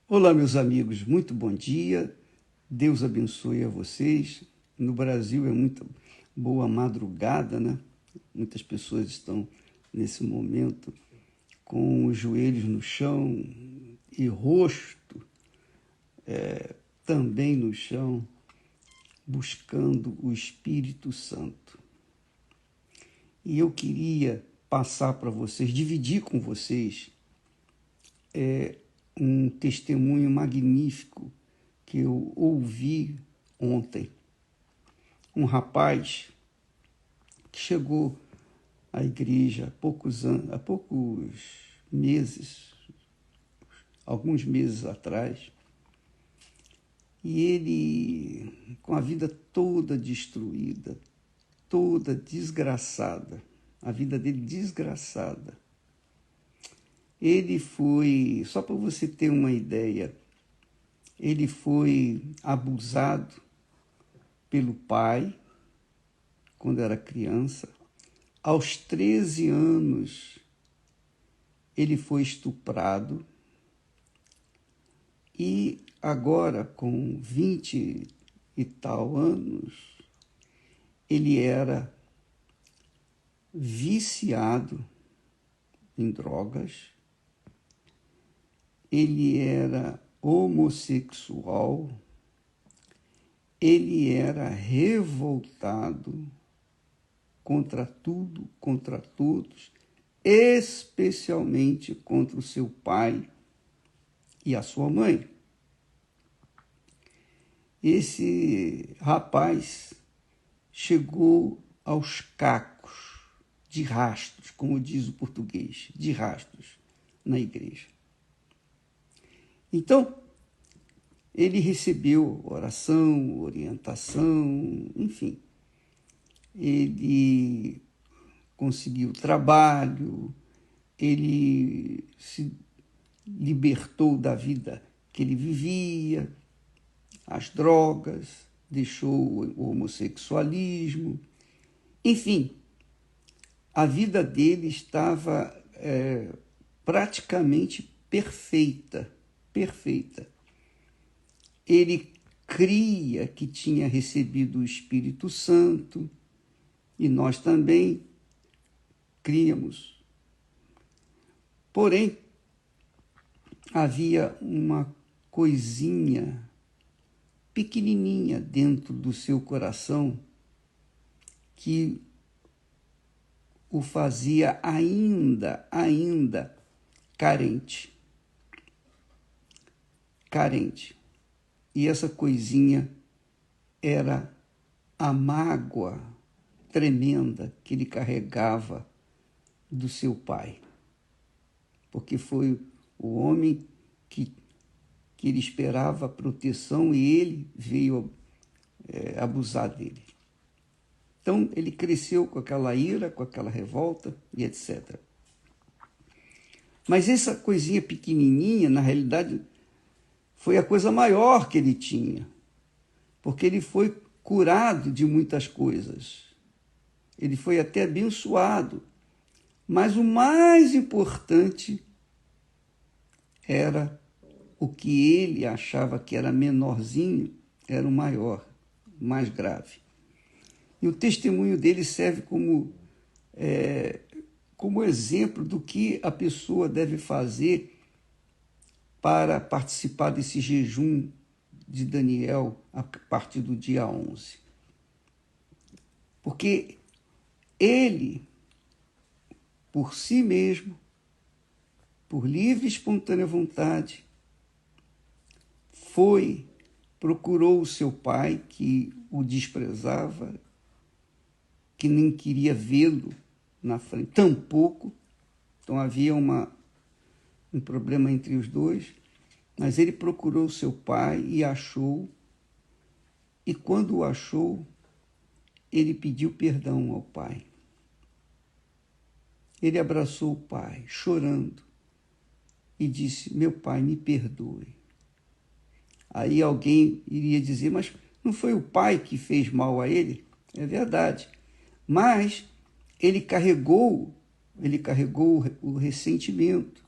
Olá, meus amigos, muito bom dia. Deus abençoe a vocês. No Brasil é muito boa madrugada, né? Muitas pessoas estão nesse momento com os joelhos no chão e rosto também no chão, buscando o Espírito Santo. E eu queria passar para vocês, dividir com vocês um testemunho magnífico que eu ouvi ontem. Um rapaz que chegou à igreja há poucos meses, alguns meses atrás, e ele, com a vida toda destruída, toda desgraçada, a vida dele desgraçada, ele foi, só para você ter uma ideia, ele foi abusado pelo pai quando era criança. Aos 13 anos, ele foi estuprado e agora, com 20 e tal anos, ele era viciado em drogas, ele era homossexual, ele era revoltado contra tudo, contra todos, especialmente contra o seu pai e a sua mãe. Esse rapaz chegou aos cacos, de rastros, como diz o português, de rastros, na igreja. Então, ele recebeu oração, orientação, enfim. Ele conseguiu trabalho, ele se libertou da vida que ele vivia, as drogas, deixou o homossexualismo, enfim, a vida dele estava praticamente perfeita. Ele cria que tinha recebido o Espírito Santo, e nós também críamos. Porém, havia uma coisinha pequenininha dentro do seu coração que o fazia ainda carente. E essa coisinha era a mágoa tremenda que ele carregava do seu pai, porque foi o homem que ele esperava proteção e ele veio abusar dele. Então, ele cresceu com aquela ira, com aquela revolta e etc. Mas essa coisinha pequenininha, na realidade, foi a coisa maior que ele tinha, porque ele foi curado de muitas coisas. Ele foi até abençoado. Mas o mais importante era o que ele achava que era menorzinho, era o maior, mais grave. E o testemunho dele serve como exemplo do que a pessoa deve fazer para participar desse jejum de Daniel a partir do dia 11. Porque ele, por si mesmo, por livre e espontânea vontade, procurou o seu pai, que o desprezava, que nem queria vê-lo na frente, tampouco. Então havia um problema entre os dois, mas ele procurou o seu pai e achou, e quando o achou, ele pediu perdão ao pai. Ele abraçou o pai, chorando, e disse: meu pai, me perdoe. Aí alguém iria dizer: mas não foi o pai que fez mal a ele? É verdade. Mas ele carregou o ressentimento.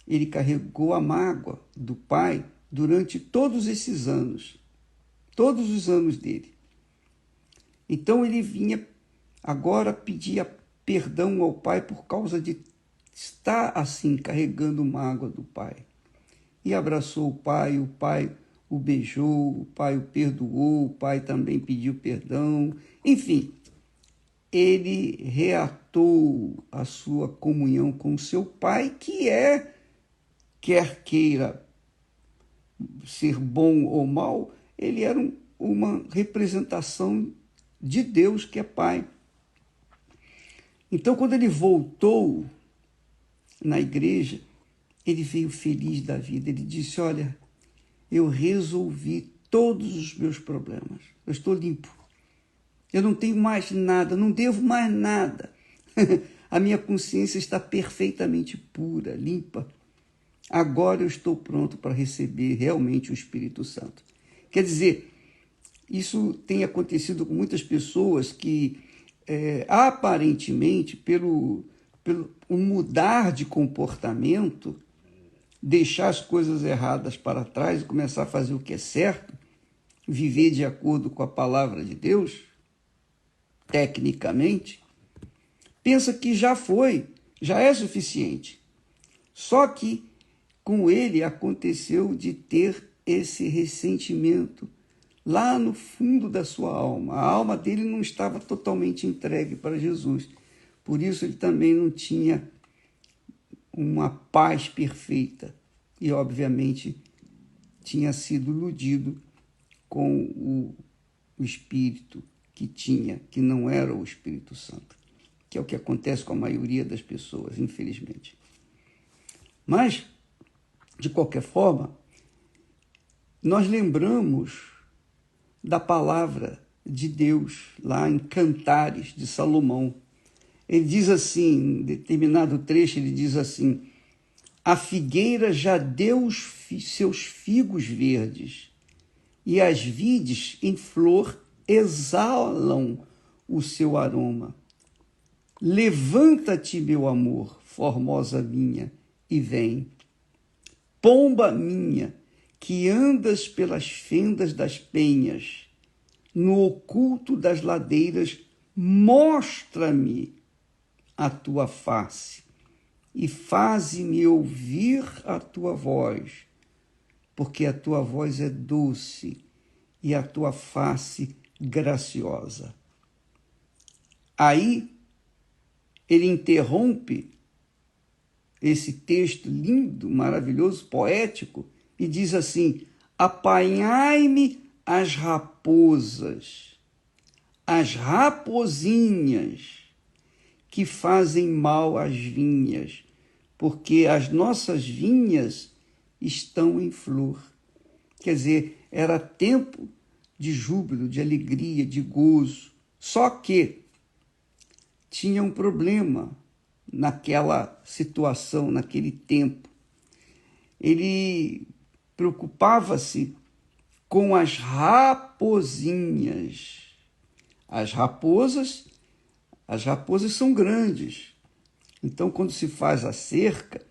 ele carregou a mágoa do pai durante todos esses anos, todos os anos dele. Então ele vinha agora pedir perdão ao pai por causa de estar assim, carregando mágoa do pai. E abraçou o pai o beijou, o pai o perdoou, o pai também pediu perdão. Enfim, ele reatou a sua comunhão com seu pai, que quer queira ser bom ou mal, ele era uma representação de Deus, que é pai. Então, quando ele voltou na igreja, ele veio feliz da vida. Ele disse: olha, eu resolvi todos os meus problemas. Eu estou limpo. Eu não tenho mais nada, não devo mais nada. A minha consciência está perfeitamente pura, limpa. Agora eu estou pronto para receber realmente o Espírito Santo. Quer dizer, isso tem acontecido com muitas pessoas que, aparentemente, pelo mudar de comportamento, deixar as coisas erradas para trás e começar a fazer o que é certo, viver de acordo com a palavra de Deus, tecnicamente, pensa que já é suficiente. Só que com ele aconteceu de ter esse ressentimento lá no fundo da sua alma. A alma dele não estava totalmente entregue para Jesus. Por isso ele também não tinha uma paz perfeita. E, obviamente, tinha sido iludido com o Espírito que não era o Espírito Santo, que é o que acontece com a maioria das pessoas, infelizmente. Mas, de qualquer forma, nós lembramos da palavra de Deus lá em Cantares de Salomão. Ele diz assim, em determinado trecho, ele diz assim: a figueira já deu seus figos verdes, e as vides em flor exalam o seu aroma. Levanta-te, meu amor, formosa minha, e vem. Pomba minha, que andas pelas fendas das penhas, no oculto das ladeiras, mostra-me a tua face e faze-me ouvir a tua voz, porque a tua voz é doce e a tua face graciosa. Aí ele interrompe esse texto lindo, maravilhoso, poético, e diz assim: apanhai-me as raposas, as rapozinhas que fazem mal às vinhas, porque as nossas vinhas estão em flor. Quer dizer, era tempo de júbilo, de alegria, de gozo. Só que tinha um problema naquela situação, naquele tempo. Ele preocupava-se com as rapozinhas. As raposas são grandes. Então, quando se faz a cerca,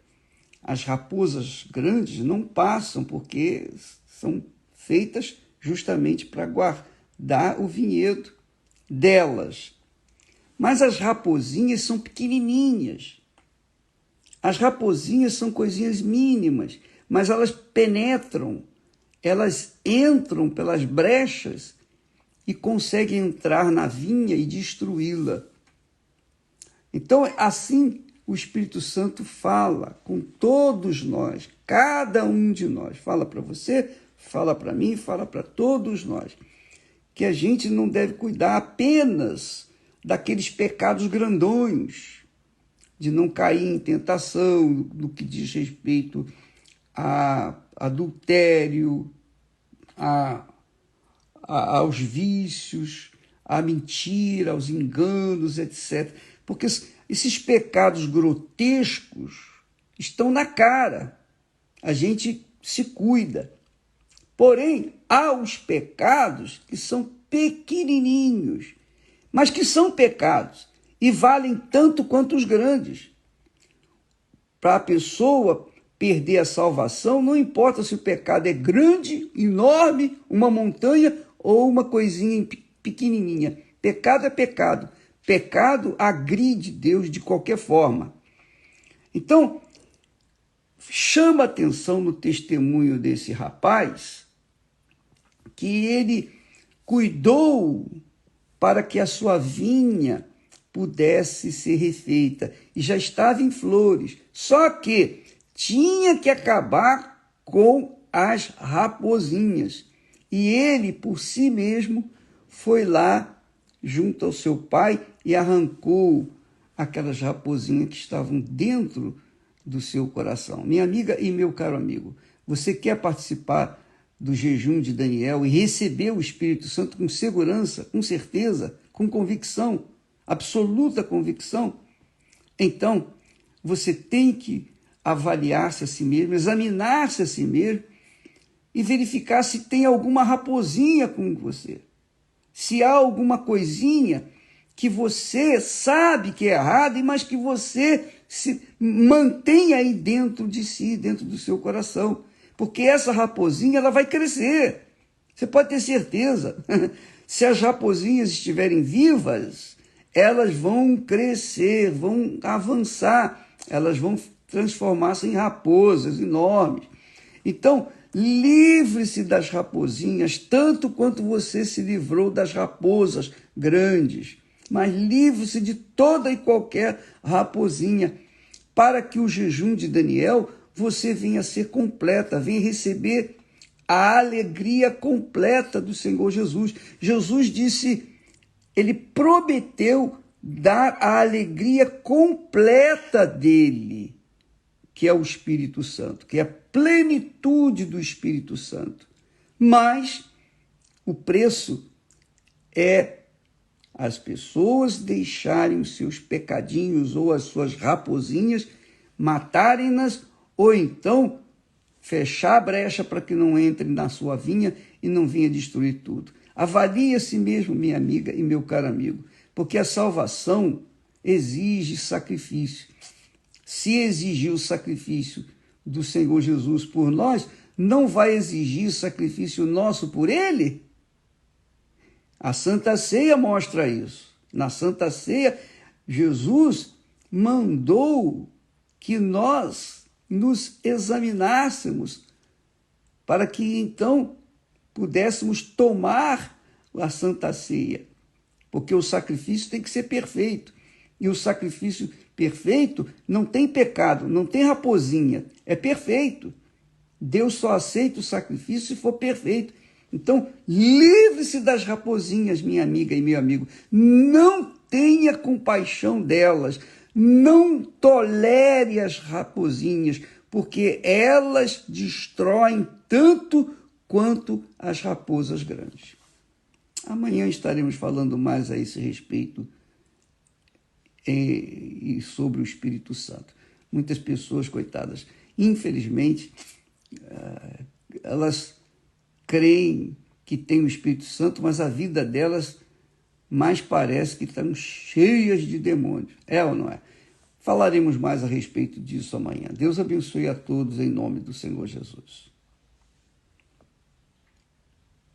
as raposas grandes não passam, porque são feitas justamente para guardar o vinhedo delas. Mas as rapozinhas são pequenininhas. As rapozinhas são coisinhas mínimas, mas elas penetram, elas entram pelas brechas e conseguem entrar na vinha e destruí-la. Então, assim, o Espírito Santo fala com todos nós, cada um de nós. Fala para você, fala para mim, fala para todos nós, que a gente não deve cuidar apenas daqueles pecados grandões, de não cair em tentação no que diz respeito a adultério, aos vícios, à mentira, aos enganos, etc. Porque esses pecados grotescos estão na cara. A gente se cuida. Porém, há os pecados que são pequenininhos, mas que são pecados e valem tanto quanto os grandes. Para a pessoa perder a salvação, não importa se o pecado é grande, enorme, uma montanha ou uma coisinha pequenininha. Pecado é pecado. Pecado agride Deus de qualquer forma. Então, chama atenção no testemunho desse rapaz que ele cuidou para que a sua vinha pudesse ser refeita e já estava em flores. Só que tinha que acabar com as raposinhas. E ele, por si mesmo, foi lá junto ao seu pai e arrancou aquelas raposinhas que estavam dentro do seu coração. Minha amiga e meu caro amigo, você quer participar do jejum de Daniel e receber o Espírito Santo com segurança, com certeza, com convicção, absoluta convicção? Então, você tem que avaliar-se a si mesmo, examinar-se a si mesmo e verificar se tem alguma raposinha com você. Se há alguma coisinha que você sabe que é errada, mas que você se mantém aí dentro de si, dentro do seu coração. Porque essa raposinha, ela vai crescer. Você pode ter certeza. Se as raposinhas estiverem vivas, elas vão crescer, vão avançar, elas vão transformar-se em raposas enormes. Então, livre-se das raposinhas, tanto quanto você se livrou das raposas grandes. Mas livre-se de toda e qualquer raposinha, para que o jejum de Daniel você venha a ser completa, venha receber a alegria completa do Senhor Jesus. Jesus disse, ele prometeu dar a alegria completa dele, que é o Espírito Santo, que é a plenitude do Espírito Santo. Mas o preço é as pessoas deixarem os seus pecadinhos ou as suas raposinhas, matarem-nas, ou então fechar a brecha para que não entre na sua vinha e não venha destruir tudo. Avalie a si mesmo, minha amiga e meu caro amigo, porque a salvação exige sacrifício. Se exigir o sacrifício do Senhor Jesus por nós, não vai exigir sacrifício nosso por Ele? A Santa Ceia mostra isso. Na Santa Ceia, Jesus mandou que nós nos examinássemos para que então pudéssemos tomar a Santa Ceia, porque o sacrifício tem que ser perfeito. E o sacrifício perfeito não tem pecado, não tem raposinha, é perfeito. Deus só aceita o sacrifício se for perfeito. Então, livre-se das raposinhas, minha amiga e meu amigo. Não tenha compaixão delas. Não tolere as raposinhas, porque elas destroem tanto quanto as raposas grandes. Amanhã estaremos falando mais a esse respeito e sobre o Espírito Santo. Muitas pessoas, coitadas, infelizmente, elas creem que têm o Espírito Santo, mas a vida delas mais parece que estão cheias de demônios. É ou não é? Falaremos mais a respeito disso amanhã. Deus abençoe a todos em nome do Senhor Jesus.